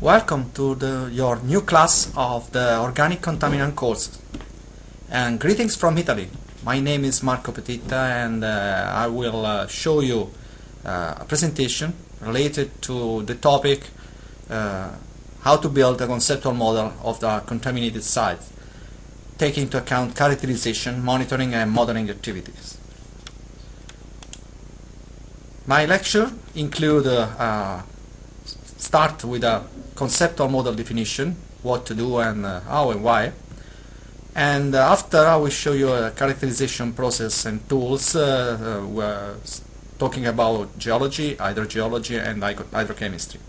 Welcome to your new class of the Organic Contaminant course. And greetings from Italy. My name is Petitta, and I will show you a presentation related to the topic how to build a conceptual model of the contaminated site, taking into account characterization, monitoring and modeling activities. My lecture includes start with a conceptual model definition, what to do and how and why, and after I will show you a characterization process and tools. We're talking about geology, hydrogeology and hydrochemistry.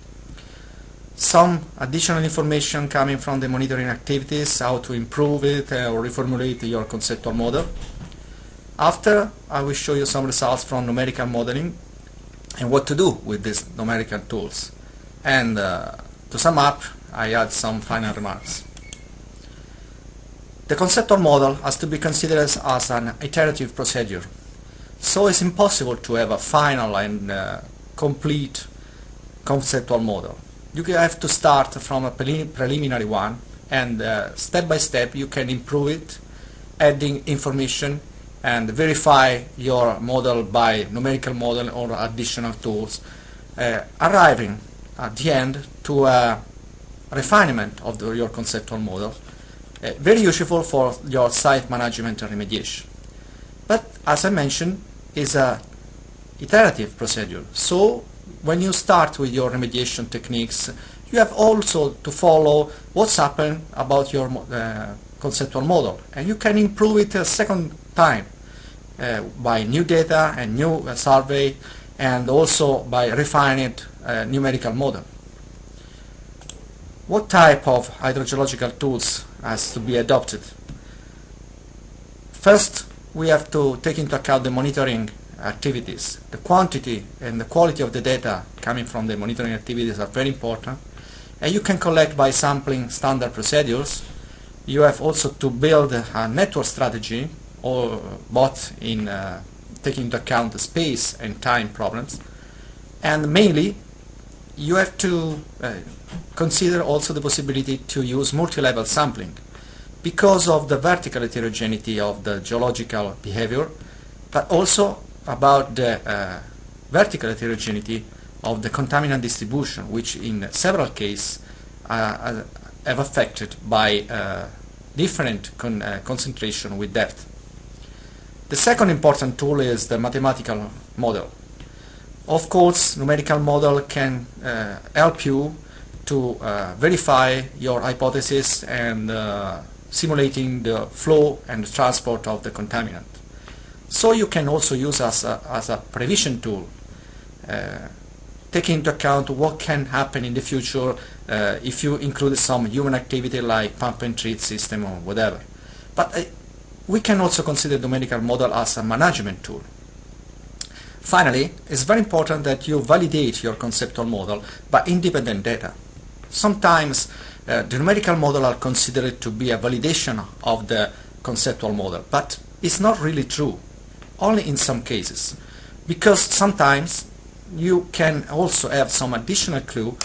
Some additional information coming from the monitoring activities, how to improve it or reformulate your conceptual model. After, I will show you some results from numerical modeling and what to do with these numerical tools. And to sum up, I add some final remarks. The conceptual model has to be considered as an iterative procedure. So it's impossible to have a final and complete conceptual model. You have to start from a preliminary one, and step by step you can improve it, adding information and verify your model by numerical model or additional tools, arriving at the end to a refinement of your conceptual model, very useful for your site management and remediation. But as I mentioned, it's a iterative procedure. So when you start with your remediation techniques, you have also to follow what's happened about your conceptual model, and you can improve it a second time by new data and new survey, and also by refining numerical model. What type of hydrogeological tools has to be adopted? First, we have to take into account the monitoring activities. The quantity and the quality of the data coming from the monitoring activities are very important, and you can collect by sampling standard procedures. You have also to build a network strategy, or both in taking into account the space and time problems, and mainly you have to consider also the possibility to use multi-level sampling because of the vertical heterogeneity of the geological behavior, but also about the vertical heterogeneity of the contaminant distribution, which in several cases have affected by different concentration with depth. The second important tool is the mathematical model. Of course, numerical model can help you to verify your hypothesis and simulating the flow and the transport of the contaminant. So you can also use as a prevision tool, taking into account what can happen in the future if you include some human activity like pump and treat system or whatever. But we can also consider the numerical model as a management tool. Finally, it's very important that you validate your conceptual model by independent data. Sometimes the numerical model are considered to be a validation of the conceptual model, but it's not really true, only in some cases, because sometimes you can also have some additional clue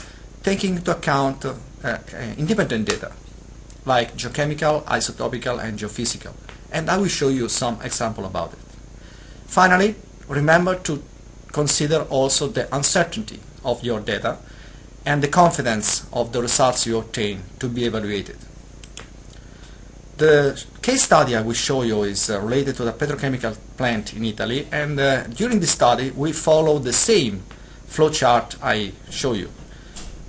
taking into account independent data, like geochemical, isotopical and geophysical, and I will show you some example about it. Finally, remember to consider also the uncertainty of your data and the confidence of the results you obtain to be evaluated. The case study I will show you is related to the petrochemical plant in Italy, and during the study we follow the same flowchart I show you.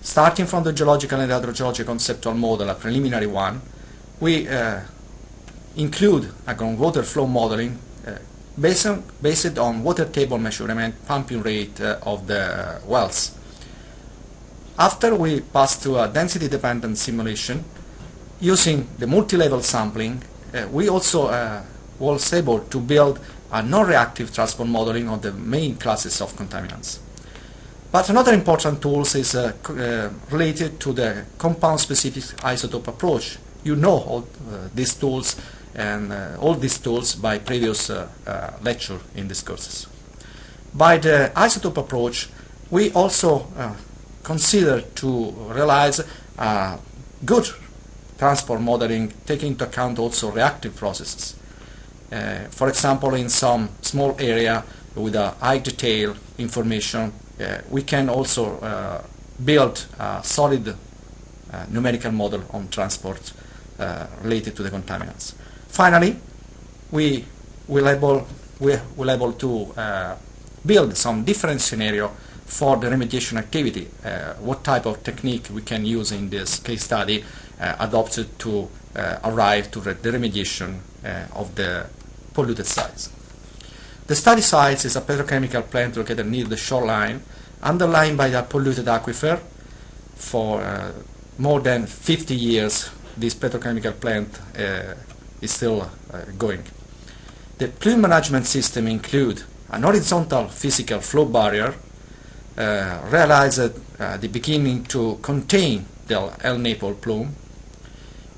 Starting from the geological and hydrogeological conceptual model, a preliminary one, we include a groundwater flow modeling based on water table measurement, pumping rate of the wells. After we pass to a density-dependent simulation, using the multi-level sampling, we also was able to build a non-reactive transport modeling of the main classes of contaminants. But another important tool is related to the compound-specific isotope approach. You know all these tools and all these tools by previous lecture in these courses. By the isotope approach, we also considered to realize good transport modeling, taking into account also reactive processes. For example, in some small area with a high detail information, we can also build a solid numerical model on transport related to the contaminants. Finally, we will able to build some different scenario for the remediation activity, what type of technique we can use in this case study adopted to arrive to the remediation of the polluted sites. The study site is a petrochemical plant located near the shoreline, underlined by a polluted aquifer. For more than 50 years, this petrochemical plant is still going. The plume management system includes an horizontal physical flow barrier realized at the beginning to contain the El Naples plume,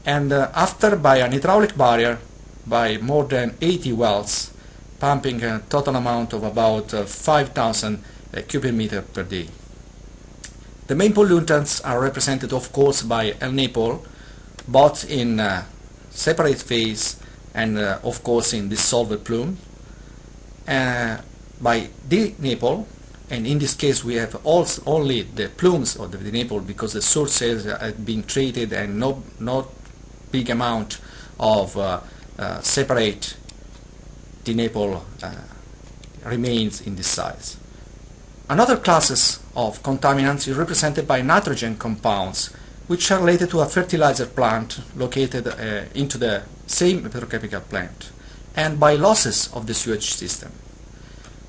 and after by an hydraulic barrier by more than 80 wells, pumping a total amount of about 5,000 cubic meters per day. The main pollutants are represented, of course, by El Naples, both in separate phase and, of course, in dissolved plume. By D Naples, and in this case we have also only the plumes of the D Naples because the sources have been treated and no big amount of separate D Naples remains in this size. Another classes of contaminants is represented by nitrogen compounds, which are related to a fertilizer plant located into the same petrochemical plant, and by losses of the sewage system.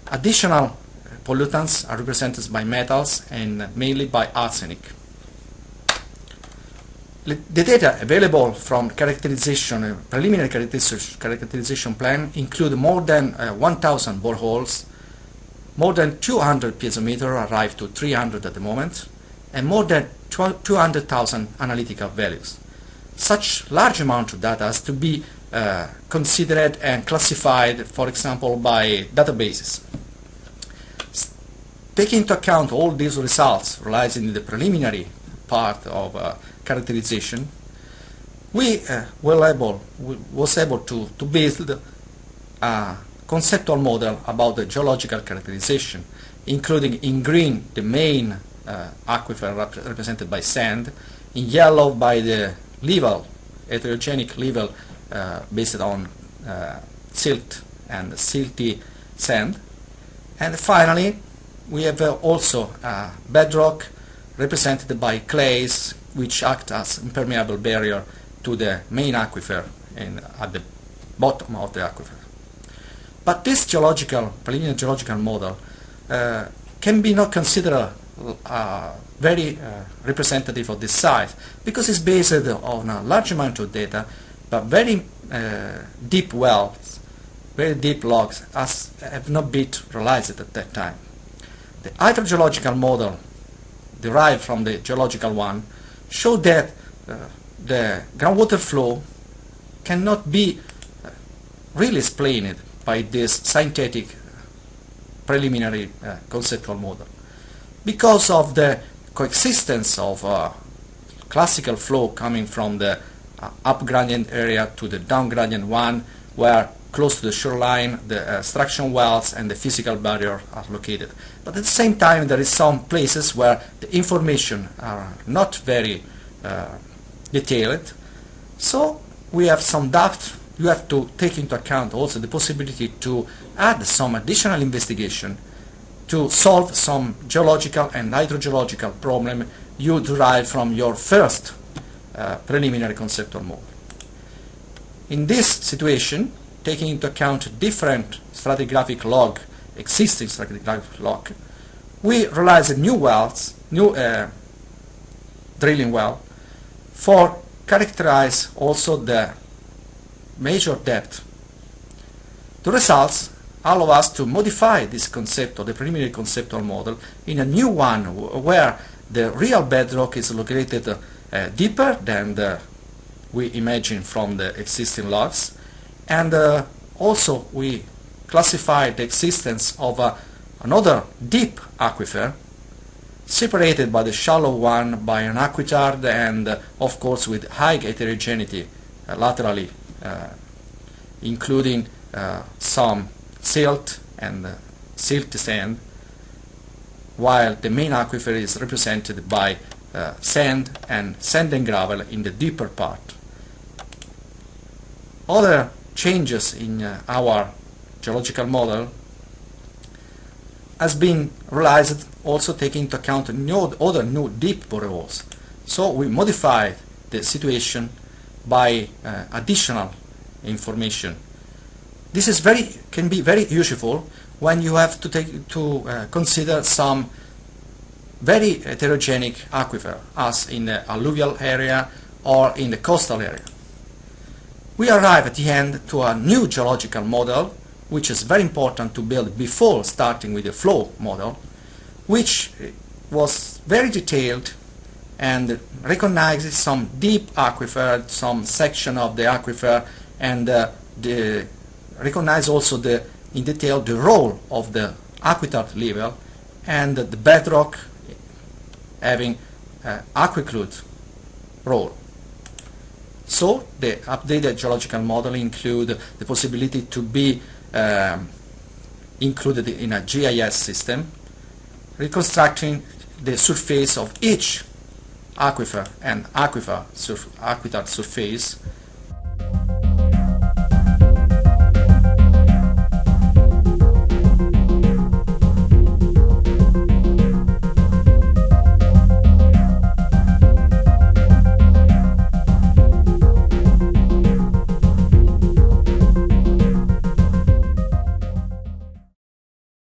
Additional pollutants are represented by metals and mainly by arsenic. The data available from characterization, preliminary characterization plan include more than 1,000 boreholes, more than 200 piezometers, arrived to 300 at the moment, and more than 200,000 analytical values. Such large amount of data has to be considered and classified, for example, by databases. Taking into account all these results realized in the preliminary part of characterization, we was able to build a conceptual model about the geological characterization, including in green the main aquifer represented by sand, in yellow by the level, heterogenic level based on silt and silty sand, and finally we have also bedrock represented by clays, which act as impermeable barrier to the main aquifer and at the bottom of the aquifer. But this preliminary geological model can be not considered very representative of this site, because it's based on a large amount of data, but very deep wells, very deep logs have not been realized at that time. The hydrogeological model derived from the geological one show that the groundwater flow cannot be really explained by this synthetic preliminary conceptual model, because of the coexistence of classical flow coming from the up gradient area to the down gradient one, where close to the shoreline the extraction wells and the physical barrier are located. But at the same time there is some places where the information are not very detailed, so we have some doubt. You have to take into account also the possibility to add some additional investigation to solve some geological and hydrogeological problem you derive from your first preliminary conceptual model. In this situation, taking into account different stratigraphic log, existing stratigraphic log, we realize new wells, new drilling well, for characterize also the major depth. The results allow us to modify this concept of the preliminary conceptual model in a new one where the real bedrock is located deeper than we imagine from the existing logs, and also we classify the existence of another deep aquifer separated by the shallow one by an aquitard and of course with high heterogeneity laterally, including some silt and silty sand, while the main aquifer is represented by sand and gravel in the deeper part. Other changes in our geological model has been realized also taking into account other new deep boreholes. So we modified the situation by additional information. This is can be very useful when you have to consider some very heterogenic aquifer, as in the alluvial area or in the coastal area. We arrive at the end to a new geological model, which is very important to build before starting with the flow model, which was very detailed and recognizes some deep aquifer, some section of the aquifer, and recognize also in detail the role of the aquitard level and the bedrock having aquiclude role. So the updated geological model include the possibility to be included in a GIS system, reconstructing the surface of each aquifer and aquitard surface